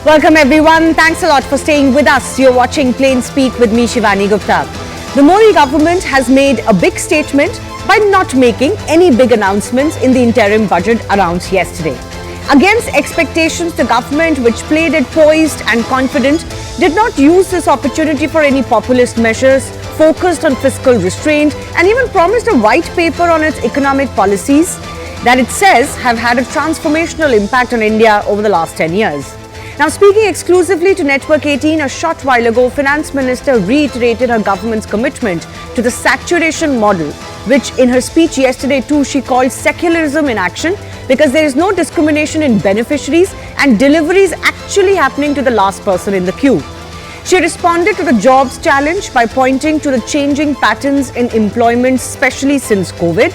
Welcome everyone. Thanks a lot for staying with us. You're watching Plain Speak with me, Shivani Gupta. The Modi government has made a big statement by not making any big announcements in the interim budget announced yesterday. Against expectations, the government, which played it poised and confident, did not use this opportunity for any populist measures, focused on fiscal restraint, and even promised a white paper on its economic policies that it says have had a transformational impact on India over the last 10 years. Now, speaking exclusively to Network 18 a short while ago, Finance Minister reiterated her government's commitment to the saturation model, which in her speech yesterday too she called secularism in action, because there is no discrimination in beneficiaries and deliveries actually happening to the last person in the queue. She responded to the jobs challenge by pointing to the changing patterns in employment, especially since COVID.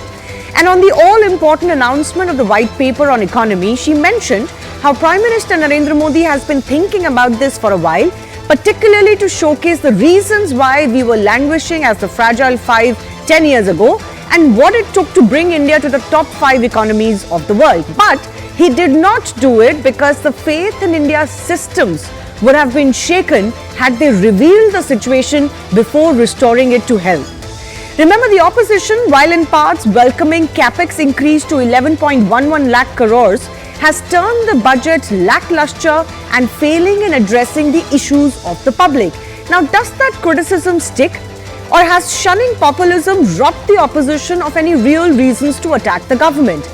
And on the all-important announcement of the white paper on economy, she mentioned how Prime Minister Narendra Modi has been thinking about this for a while, particularly to showcase the reasons why we were languishing as the fragile five 10 years ago and what it took to bring India to the top 5 economies of the world. But he did not do it because the faith in India's systems would have been shaken had they revealed the situation before restoring it to health. Remember, the opposition, while in parts welcoming capex increase to 11.11 lakh crores, has termed the budget lackluster and failing in addressing the issues of the public. Now, does that criticism stick? Or has shunning populism robbed the opposition of any real reasons to attack the government?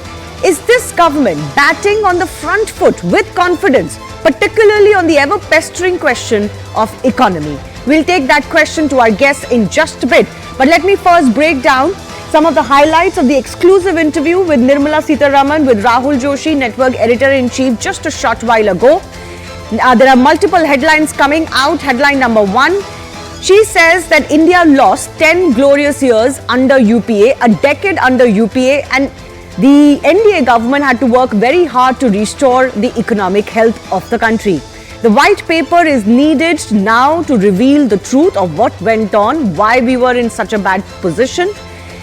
Is this government batting on the front foot with confidence, particularly on the ever-pestering question of economy? We'll take that question to our guests in just a bit. But let me first break down some of the highlights of the exclusive interview with Nirmala Sitharaman with Rahul Joshi, Network Editor-in-Chief, just a short while ago. There are multiple headlines coming out. Headline number 1. She says that India lost 10 glorious years under UPA, a decade under UPA, and the NDA government had to work very hard to restore the economic health of the country. The white paper is needed now to reveal the truth of what went on, why we were in such a bad position,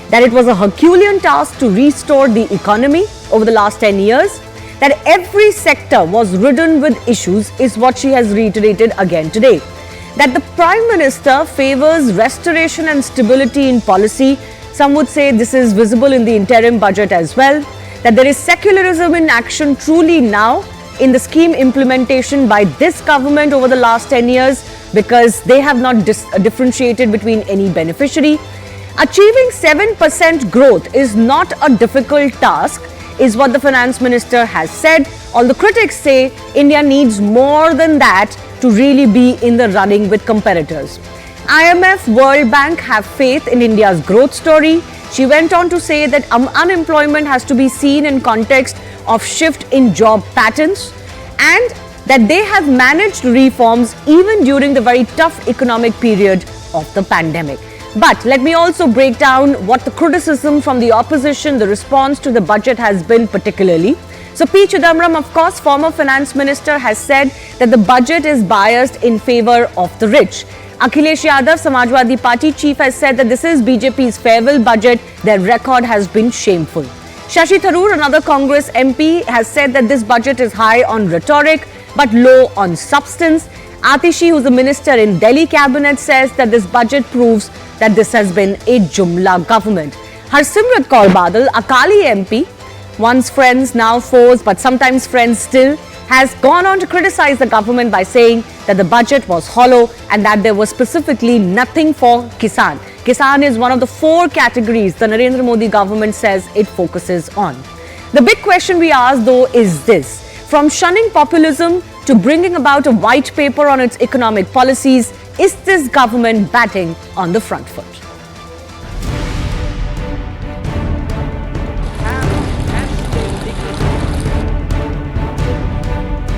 that it was a Herculean task to restore the economy over the last 10 years, that every sector was ridden with issues is what she has reiterated again today. That the Prime Minister favors restoration and stability in policy. Some would say this is visible in the interim budget as well. That there is secularism in action truly now in the scheme implementation by this government over the last 10 years because they have not differentiated between any beneficiary. Achieving 7% growth is not a difficult task, is what the Finance Minister has said. All the critics say India needs more than that to really be in the running with competitors. IMF, World Bank have faith in India's growth story. She went on to say that unemployment has to be seen in context of shift in job patterns and that they have managed reforms even during the very tough economic period of the pandemic. But let me also break down what the criticism from the opposition, the response to the budget has been particularly. So P. Chidambaram, of course, former finance minister, has said that the budget is biased in favor of the rich. Akhilesh Yadav, Samajwadi Party chief, has said that this is BJP's farewell budget. Their record has been shameful. Shashi Tharoor, another Congress MP, has said that this budget is high on rhetoric but low on substance. Atishi, who's a minister in Delhi cabinet, says that this budget proves that this has been a Jumla government. Harsimrat Kaur Badal, Akali MP, once friends, now foes, but sometimes friends still, has gone on to criticize the government by saying that the budget was hollow and that there was specifically nothing for Kisan. Kisan is one of the 4 categories the Narendra Modi government says it focuses on. The big question we ask though is this: from shunning populism to bringing about a white paper on its economic policies, is this government batting on the front foot?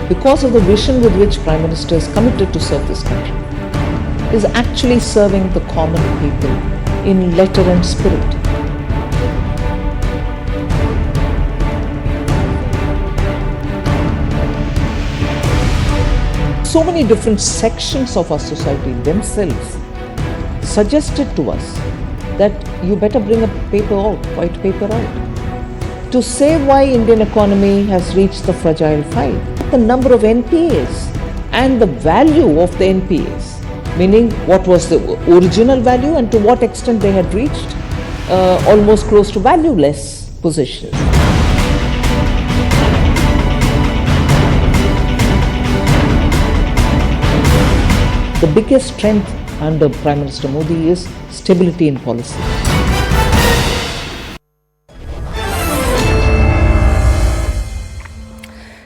Because of the vision with which Prime Minister is committed to serve this country, is actually serving the common people in letter and spirit. So many different sections of our society themselves suggested to us that you better bring a paper out, white paper out, to say why Indian economy has reached the fragile 5. The number of NPAs and the value of the NPAs, meaning what was the original value and to what extent they had reached almost close to valueless positions. The biggest strength under Prime Minister Modi is stability in policy.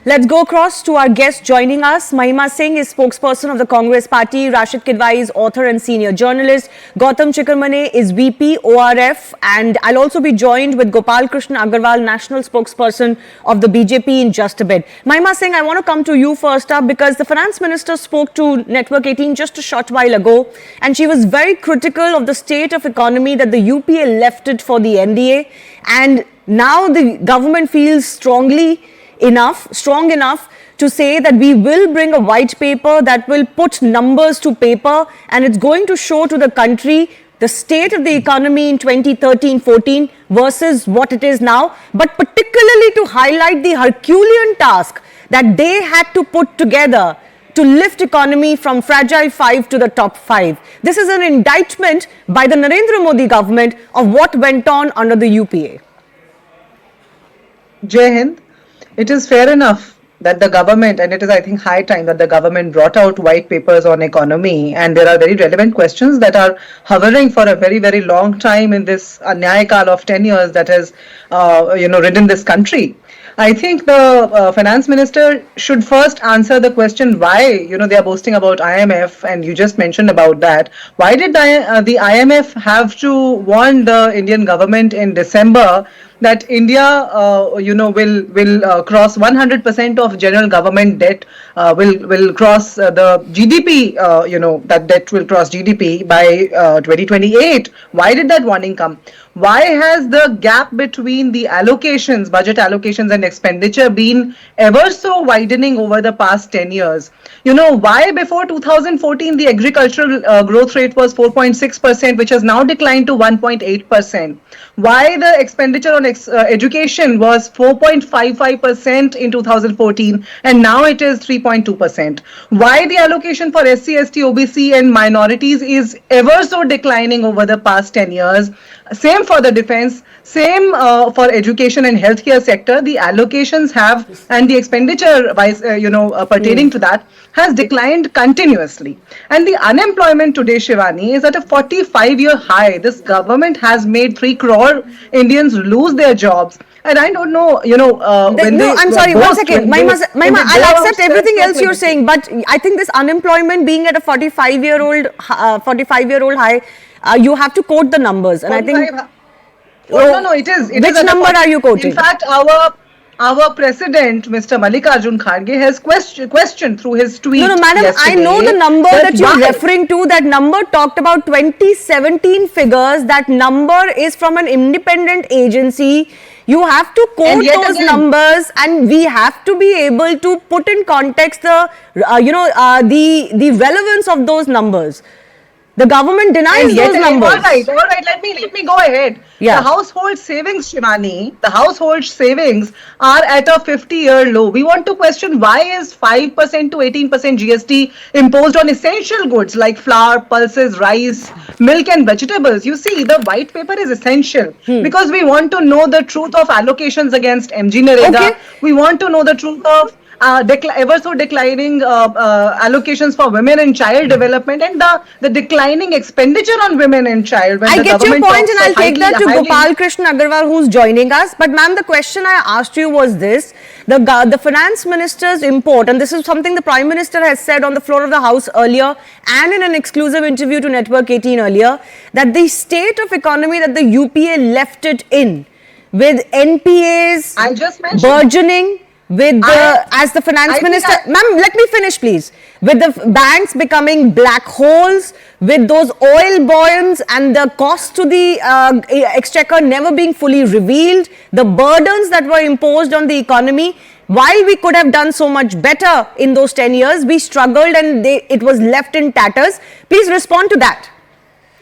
Let's go across to our guest joining us. Mahima Singh is spokesperson of the Congress Party. Rashid Kidwai is author and senior journalist. Gautam Chikkarmane is VP ORF. And I'll also be joined with Gopal Krishna Agarwal, national spokesperson of the BJP, in just a bit. Mahima Singh, I want to come to you first up because the finance minister spoke to Network 18 just a short while ago. And she was very critical of the state of economy that the UPA left it for the NDA. And now the government feels strong enough to say that we will bring a white paper that will put numbers to paper, and it's going to show to the country the state of the economy in 2013-14 versus what it is now, but particularly to highlight the Herculean task that they had to put together to lift economy from fragile 5 to the top 5. This is an indictment by the Narendra Modi government of what went on under the UPA. Jai Hind. It is fair enough that the government, and it is, I think, high time that the government brought out white papers on economy, and there are very relevant questions that are hovering for a very, very long time in this Anyay Kal of 10 years that has, ridden this country. I think the finance minister should first answer the question why, they are boasting about IMF, and you just mentioned about that. Why did the IMF have to warn the Indian government in December that India, will cross 100% of general government debt, will cross the GDP, that debt will cross GDP by 2028. Why did that warning come? Why has the gap between the allocations, budget allocations and expenditure been ever so widening over the past 10 years? Why before 2014 the agricultural growth rate was 4.6%, which has now declined to 1.8%? Why the expenditure on education was 4.55% in 2014 and now it is 3.2%? Why the allocation for SC, ST, OBC and minorities is ever so declining over the past 10 years? Same for the defense, same for education and healthcare sector. The allocations have, and the expenditure pertaining to that has declined continuously. And the unemployment today, Shivani, is at a 45-year high. This government has made 3 crore Indians lose their jobs. And I don't know, I'm sorry, 1 second. Maima, I'll accept everything else you're saying, but I think this unemployment being at a 45-year-old high, you have to quote the numbers. And I think... No, it is. Which number are you quoting? In fact, our president, Mr. Mallikarjun Kharge, has questioned through his tweet. No, madam, I know the number that you're referring to. That number talked about 2017 figures. That number is from an independent agency. You have to quote those numbers, and we have to be able to put in context the relevance of those numbers. The government denies those numbers. All right. Let me go ahead. Yeah. The household savings, Shivani, the household savings are at a 50-year low. We want to question why is 5% to 18% GST imposed on essential goods like flour, pulses, rice, milk and vegetables. You see, the white paper is essential because we want to know the truth of allocations against MG Narega. Okay. We want to know the truth of ever so declining allocations for women and child development and the declining expenditure on women and child. I get your point, and I'll take that to Gopal Krishna Agarwal, who's joining us. But ma'am, the question I asked you was this: the finance minister's import, and this is something the Prime Minister has said on the floor of the House earlier and in an exclusive interview to Network 18 earlier, that the state of economy that the UPA left it in, with NPAs I just mentioned burgeoning, with as the finance minister, ma'am, let me finish please, with the banks becoming black holes, with those oil bonds and the cost to the exchequer never being fully revealed, the burdens that were imposed on the economy, while we could have done so much better in those 10 years, we struggled and it was left in tatters. Please respond to that.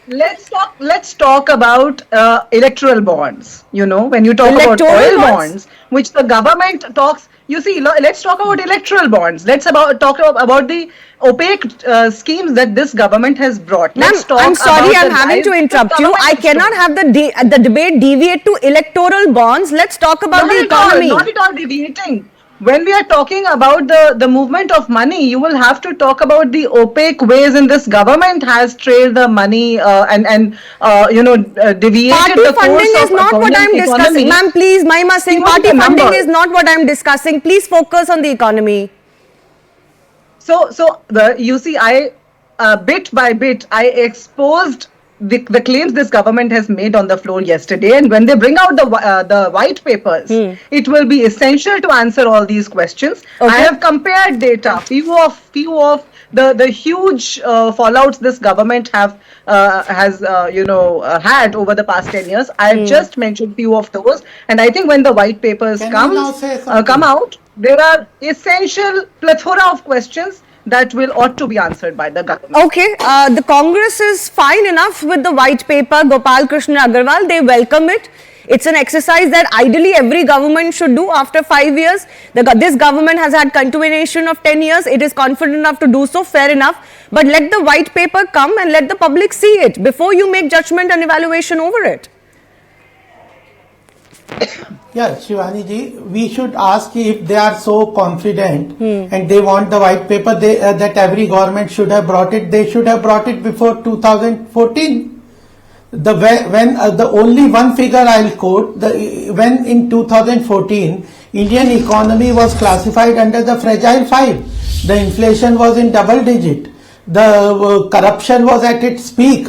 Let's talk about electoral bonds. You know, when you talk about Electoral oil bonds? bonds, which the government talks. You see, let's talk about electoral bonds. Talk about the opaque schemes that this government has brought. Ma'am, Let's I'm talk sorry, about I'm the having lies to that this interrupt you. government I has cannot told. have the debate deviate to electoral bonds. Let's talk about Not the at all, economy. not at all deviating. When we are talking about the movement of money, you will have to talk about the opaque ways in this government has trailed the money deviated Party the funding course is of not what I'm discussing. economy. Ma'am, please, Mahima See, Singh, only party the funding is numbers. not what I'm discussing. Please focus on the economy. You see, I bit by bit, I exposed the claims this government has made on the floor yesterday, and when they bring out the white papers, it will be essential to answer all these questions. I Okay. have compared data, few of the huge fallouts this government has had over the past 10 years. I have just mentioned few of those, and I think when the white papers Can I now say come something? out, there are essential plethora of questions that will ought to be answered by the government. Okay, the Congress is fine enough with the white paper, Gopal Krishna Agarwal. They welcome it. It's an exercise that ideally every government should do after 5 years. This government has had continuation of 10 years. It is confident enough to do so, fair enough. But let the white paper come and let the public see it before you make judgment and evaluation over it. Yeah, Shivani ji, we should ask if they are so confident and they want the white paper that every government should have brought it. They should have brought it before 2014. The only one figure I'll quote, when in 2014 Indian economy was classified under the fragile five, the inflation was in double digit, the corruption was at its peak,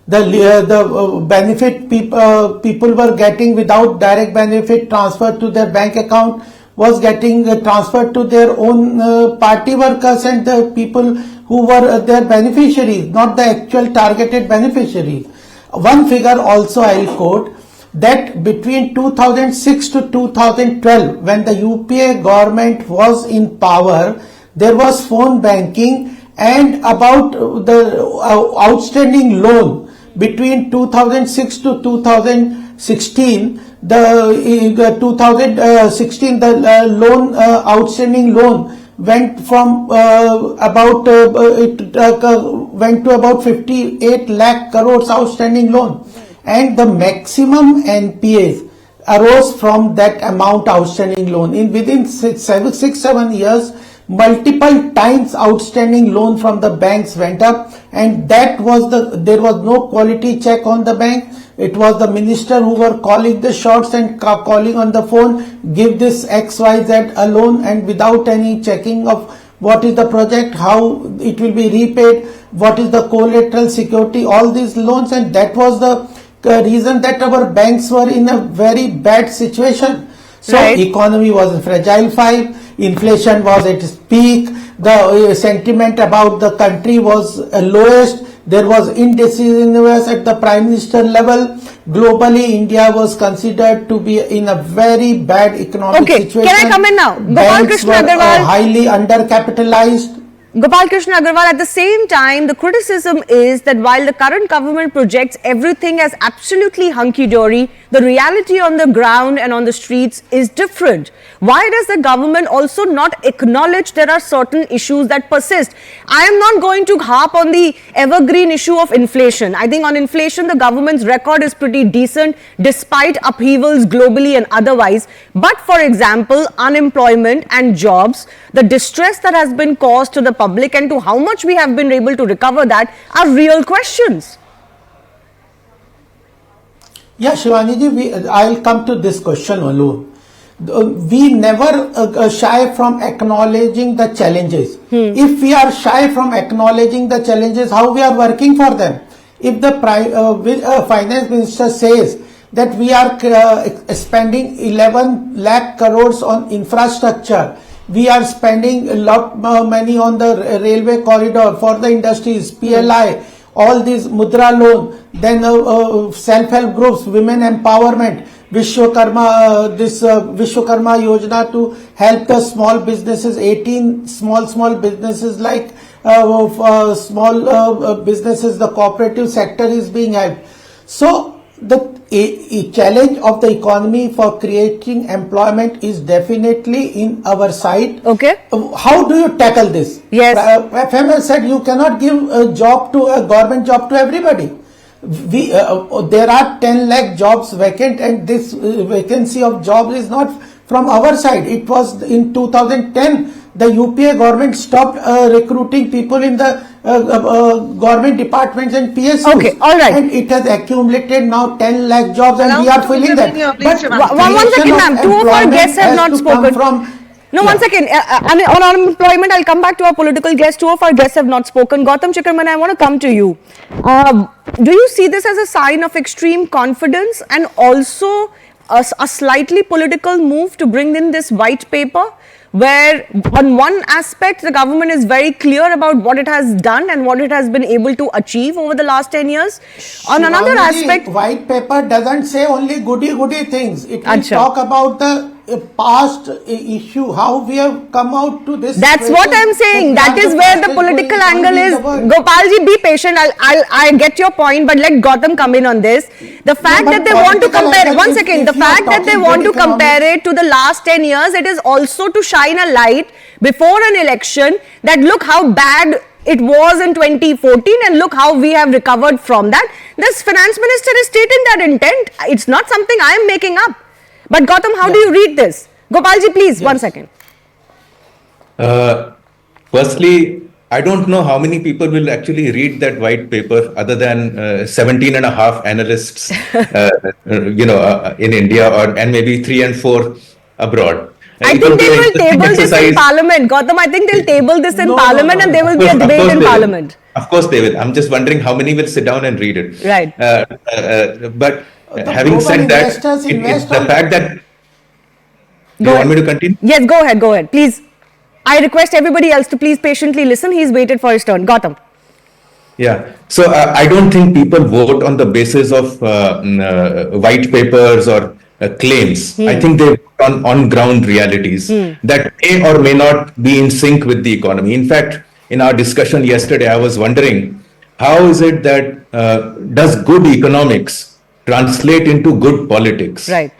the benefit people were getting without direct benefit transferred to their bank account was getting transferred to their own party workers and the people who were their beneficiaries, not the actual targeted beneficiaries. One figure also I will quote, that between 2006 to 2012, when the UPA government was in power, there was phone banking, and about the outstanding loan between 2006 to 2016, the 2016 the loan outstanding loan went from went to about 58 lakh crores outstanding loan, and the maximum NPAs arose from that amount outstanding loan. In within 7 years, multiple times outstanding loan from the banks went up, and there was no quality check on the bank. It was the minister who were calling the shots and calling on the phone, give this XYZ a loan, and without any checking of what is the project, how it will be repaid, what is the collateral security, all these loans, and that was the reason that our banks were in a very bad situation. So Right. economy was a fragile five, inflation was at its peak, the sentiment about the country was lowest, there was indecisiveness at the prime minister level. Globally, India was considered to be in a very bad economic Okay, situation. can I come in now? Gopal Banks Krishna were Agarwal. highly undercapitalized. Gopal Krishna Agarwal, at the same time, the criticism is that while the current government projects everything as absolutely hunky-dory, the reality on the ground and on the streets is different. Why does the government also not acknowledge there are certain issues that persist? I am not going to harp on the evergreen issue of inflation. I think on inflation, the government's record is pretty decent despite upheavals globally and otherwise. But for example, unemployment and jobs, the distress that has been caused to the public and to how much we have been able to recover that are real questions. Yeah, Shivani ji, I'll come to this question alone. We never shy from acknowledging the challenges. If we are shy from acknowledging the challenges, how we are working for them? If the finance minister says that we are spending 11 lakh crores on infrastructure, we are spending a lot more money on the railway corridor for the industries, PLI, all these Mudra loan, then self-help groups, women empowerment, Vishwakarma, Vishwakarma Yojana to help the small businesses, 18 small businesses like small businesses, the cooperative sector is being helped. So a challenge of the economy for creating employment is definitely in our side. Okay. How do you tackle this? Yes. FML said you cannot give a government job to everybody. There are 10 lakh jobs vacant, and this vacancy of jobs is not from our side. It was in 2010 the UPA government stopped recruiting people in the government departments and PSUs. Okay, all right. And it has accumulated now 10 lakh jobs, and we are filling that. But one second, ma'am. Two of our guests have not spoken. No, Yeah. one second. On unemployment, I'll come back to our political guests. Two of our guests have not spoken. Gautam Chickerman, I want to come to you. Do you see this as a sign of extreme confidence and also a slightly political move to bring in this white paper, where on one aspect the government is very clear about what it has done and what it has been able to achieve over the last 10 years? On another aspect, white paper doesn't say only goody things. It will Achha. talk about the past issue, how we have come out to this. that's what I'm saying. That is where the political angle is. Gopalji, be patient. I get your point, but let Gautam come in on this. The fact that they want to compare, one second, the fact that they want to compare it to the last 10 years, it is also to shine a light before an election that look how bad it was in 2014 and look how we have recovered from that. This finance minister is stating that intent. It's not something I am making up. But Gautam, how do you read this? Gopalji, please, 1 second. Firstly, I don't know how many people will actually read that white paper other than 17 and a half analysts, in India, and maybe 3 and 4 abroad. I think they will table this in Parliament. Gautam, I think they'll table this in Parliament and there will be a debate in Parliament. Of course they will. I'm just wondering how many will sit down and read it. Right. But having said that, it's the fact that... Do you want me to continue? Yes, go ahead. Please. I request everybody else to please patiently listen. He's waited for his turn. Gautam. Yeah. So I don't think people vote on the basis of white papers or claims. I think they vote on ground realities that may or may not be in sync with the economy. In fact, in our discussion yesterday, I was wondering, how is it that does good economics translate into good politics? Right.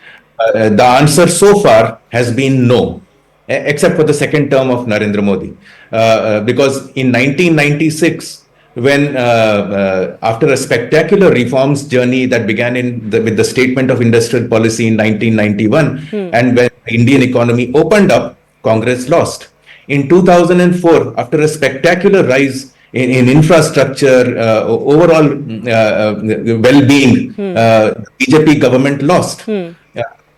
The answer so far has been no, except for the second term of Narendra Modi. Because in 1996, when after a spectacular reforms journey that began with the Statement of Industrial Policy in 1991, and when the Indian economy opened up, Congress lost. In 2004, after a spectacular rise in infrastructure, overall well-being, BJP government lost.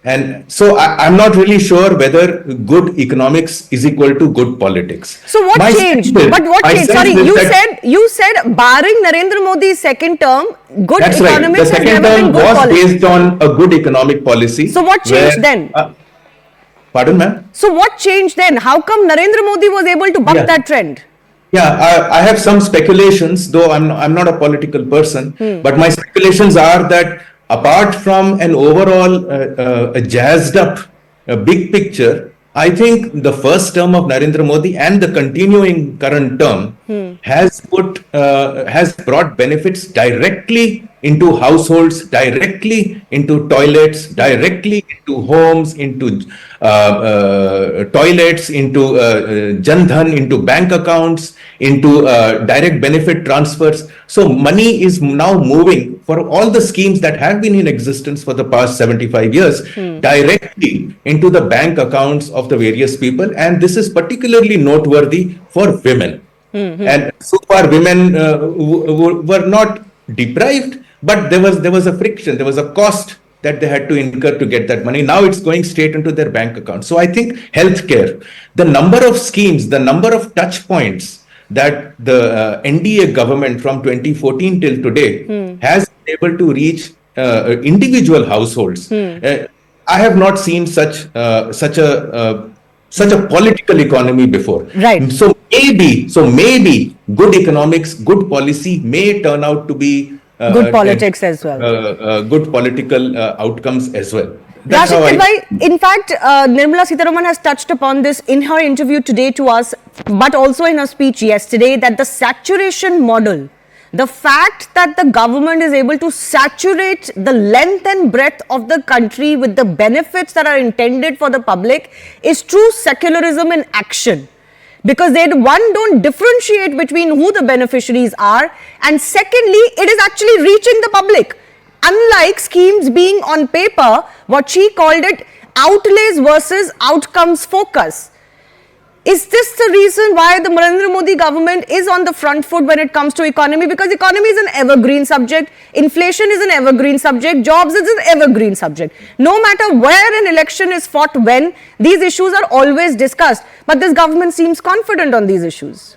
And so I'm not really sure whether good economics is equal to good politics. So what changed? But what changed? Sorry, you said barring Narendra Modi's second term, good that's economics right. The has second never term been good was policy. based on a good economic policy. So what changed then? Pardon, ma'am? So what changed then? How come Narendra Modi was able to buck that trend? Yeah, I have some speculations, though I'm not a political person, but my speculations are that apart from an overall jazzed up big picture, I think the first term of Narendra Modi and the continuing current term has brought benefits directly into households, directly into toilets, directly into homes, into toilets, into Jan Dhan, into bank accounts, into direct benefit transfers. So money is now moving for all the schemes that have been in existence for the past 75 years directly into the bank accounts of the various people. And this is particularly noteworthy for women. And so far women were not deprived, but there was a friction, there was a cost that they had to incur to get that money. Now it's going straight into their bank account. So I think healthcare, the number of schemes, the number of touch points that the NDA government from 2014 till today has been able to reach individual households. I have not seen such a political economy before. Right. So maybe good economics, good policy may turn out to be good politics as well. Good political outcomes as well. Rashid Kidwai, in fact, Nirmala Sitharaman has touched upon this in her interview today to us but also in her speech yesterday, that the saturation model, the fact that the government is able to saturate the length and breadth of the country with the benefits that are intended for the public, is true secularism in action. Because they, one, don't differentiate between who the beneficiaries are, and secondly, it is actually reaching the public. Unlike schemes being on paper, what she called it, outlays versus outcomes focus. Is this the reason why the Narendra Modi government is on the front foot when it comes to economy? Because economy is an evergreen subject, inflation is an evergreen subject, jobs is an evergreen subject. No matter where an election is fought when, these issues are always discussed. But this government seems confident on these issues.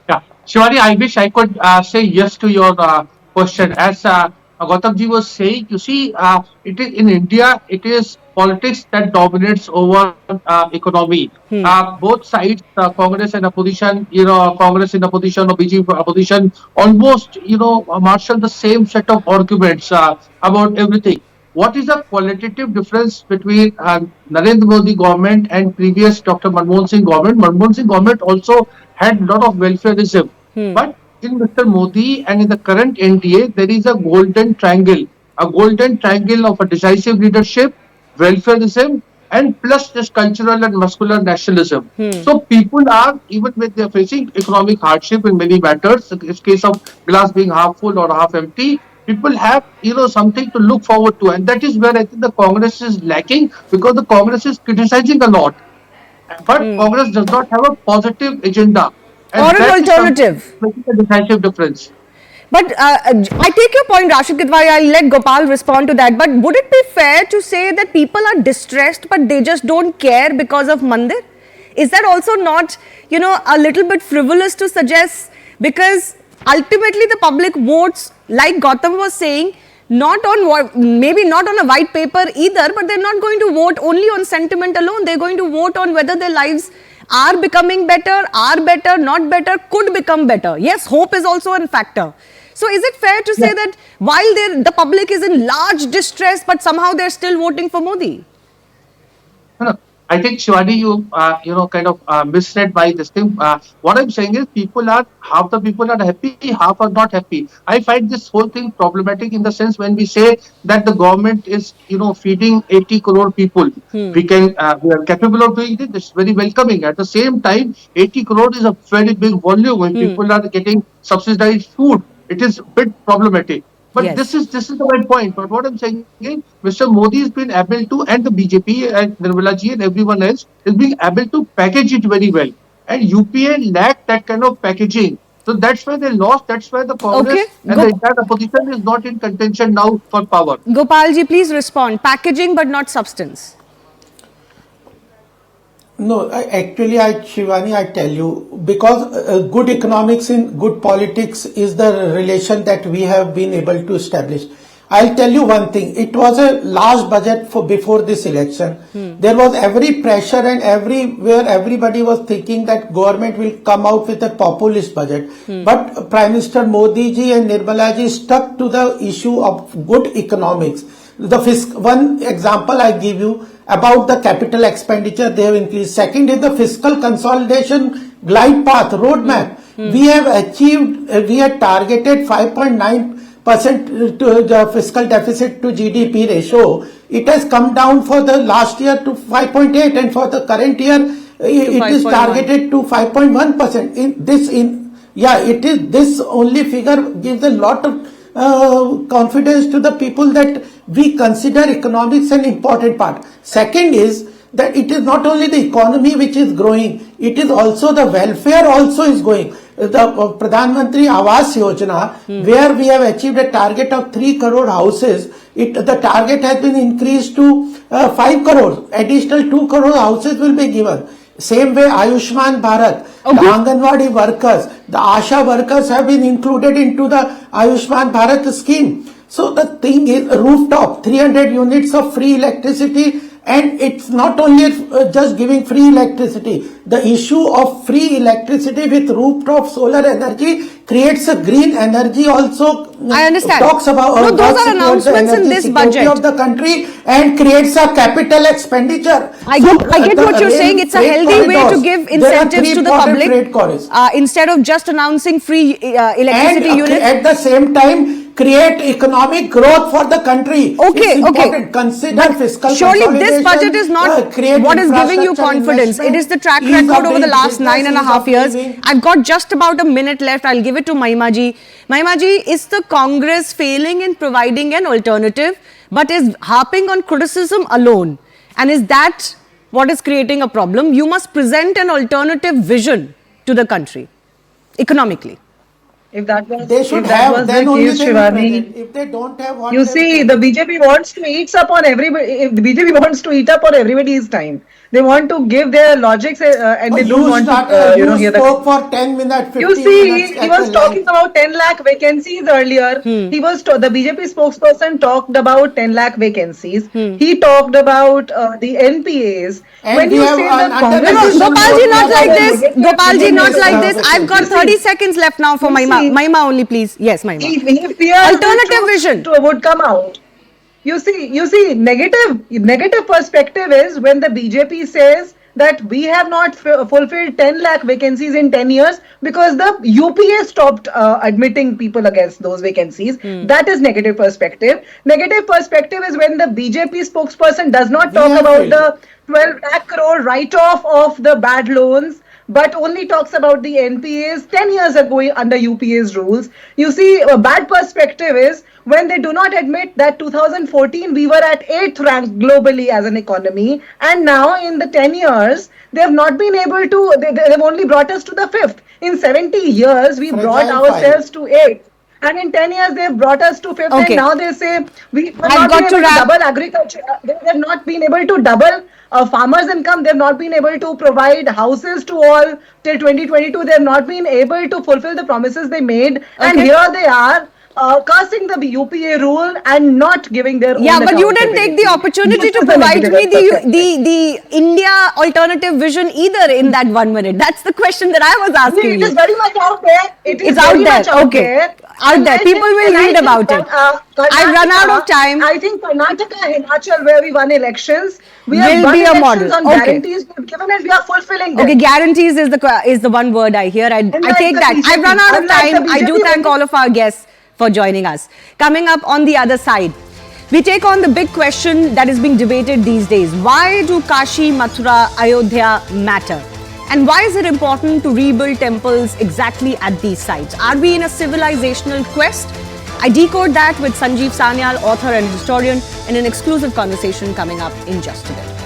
Yeah, Shivani, I wish I could say yes to your question. As Gautamji was saying, you see, it is in India, it is politics that dominates over economy. Both sides, Congress and opposition, Congress in opposition or BJP opposition, almost, marshal the same set of arguments about everything. What is the qualitative difference between Narendra Modi government and previous Dr. Manmohan Singh government? Manmohan Singh government also had a lot of welfareism. But in Mr. Modi and in the current NDA, there is a golden triangle of a decisive leadership, welfareism, and plus this cultural and muscular nationalism. So people are, even when they are facing economic hardship in many matters, in case of glass being half full or half empty, people have, something to look forward to. And that is where I think the Congress is lacking, because the Congress is criticizing a lot. But Congress does not have a positive agenda. And or an alternative. Making a decisive difference. But I take your point, Rashid Gidwai. I'll let Gopal respond to that. But would it be fair to say that people are distressed, but they just don't care because of Mandir? Is that also not, a little bit frivolous to suggest? Because ultimately the public votes, like Gautam was saying, maybe not on a white paper either, but they're not going to vote only on sentiment alone. They're going to vote on whether their lives are becoming better, not better, could become better. Yes, hope is also a factor. So is it fair to say that while the public is in large distress, but somehow they're still voting for Modi? No. I think, Shivani, you kind of misread by this thing. What I'm saying is half the people are happy, half are not happy. I find this whole thing problematic in the sense when we say that the government is, feeding 80 crore people. We are capable of doing this. It's very welcoming. At the same time, 80 crore is a very big volume when people are getting subsidized food. It is a bit problematic. But yes, this is the right point. But what I'm saying is, Mr. Modi has been able to, and the BJP and Nirmala ji and everyone else is being able to package it very well. And UPA lacked that kind of packaging. So that's why they lost. That's why the Congress and the entire opposition is not in contention now for power. Gopal ji, please respond. Packaging but not substance. No, actually, Shivani, I tell you, because good economics in good politics is the relation that we have been able to establish. I'll tell you one thing. It was a large budget before this election. There was every pressure and everywhere everybody was thinking that government will come out with a populist budget. But Prime Minister Modi ji and Nirmala ji stuck to the issue of good economics. One example I give you about the capital expenditure they have increased. Second is the fiscal consolidation glide path roadmap. We have achieved, we had targeted 5.9% to the fiscal deficit to GDP ratio. It has come down for the last year to 5.8 and for the current year it is targeted to 5.1%. This only figure gives a lot of confidence to the people that we consider economics an important part. Second is that it is not only the economy which is growing, it is also the welfare also is going. The Pradhan Mantri Awas Yojana, where we have achieved a target of 3 crore houses, the target has been increased to 5 crore. Additional 2 crore houses will be given. Same way Ayushman Bharat, the Anganwadi workers, the Asha workers have been included into the Ayushman Bharat scheme. So the thing is rooftop, 300 units of free electricity And it's not only just giving free electricity. The issue of free electricity with rooftop solar energy creates a green energy also. I understand. Talks about no, those are announcements in this budget of the country and creates a capital expenditure. I get what you're saying. It's a healthy way to give incentives to the public instead of just announcing free electricity units. At the same time, create economic growth for the country. Okay. Consider fiscal surely this budget is not what is giving you confidence. It is the track record over the last 9.5 years. I've got just about a minute left. I'll give it to Mahima ji. Mahima ji, is the Congress failing in providing an alternative, but is harping on criticism alone? And is that what is creating a problem? You must present an alternative vision to the country, economically. If that was, they should if that have, was then the only case, they Shivani, if they don't have what you see, the BJP wants to eat up on everybody. If the BJP wants to eat up on everybody's time, they want to give their logics and they don't want to, you spoke for 10 minutes, 15 You see, minutes. he was talking about 10 lakh vacancies earlier. He was the BJP spokesperson talked about 10 lakh vacancies. He talked about the NPAs. And when we you have say an that Congress Gopalji, not like this. Gopalji, not like this. I've got 30 seconds left now for Mahima. Mahima only, please. Yes, Mahima. If alternative vision would come out. You see, negative perspective is when the BJP says that we have not fulfilled 10 lakh vacancies in 10 years because the UPA stopped admitting people against those vacancies. That is negative perspective. Negative perspective is when the BJP spokesperson does not talk about the 12 lakh crore write-off of the bad loans, but only talks about the NPAs 10 years ago under UPA's rules. You see, a bad perspective is when they do not admit that 2014 we were at 8th rank globally as an economy, and now in the 10 years they have not been able to, they've only brought us to the 5th. In 70 years we brought ourselves to 8th. And in 10 years, they've brought us to 5th, and now they say we have not been able to double agriculture. They have not been able to double farmers' income. They have not been able to provide houses to all till 2022. They have not been able to fulfill the promises they made. And here they are cursing the UPA rule and not giving their own but you didn't take the opportunity to provide me the India alternative vision either in that 1 minute. That's the question that I was asking you. It is very much out there. It's out there. Okay. Out there. People will read about it. I've run out of time. I think Karnataka, Himachal, where we won elections, we will have be a model. On guarantees we've given and we are fulfilling them. Okay, guarantees is the one word I hear. I take that. I've run out of time. I do thank all of our guests for joining us. Coming up on the other side, we take on the big question that is being debated these days. Why do Kashi, Mathura, Ayodhya matter? And why is it important to rebuild temples exactly at these sites? Are we in a civilizational quest? I decode that with Sanjeev Sanyal, author and historian, in an exclusive conversation coming up in just a bit.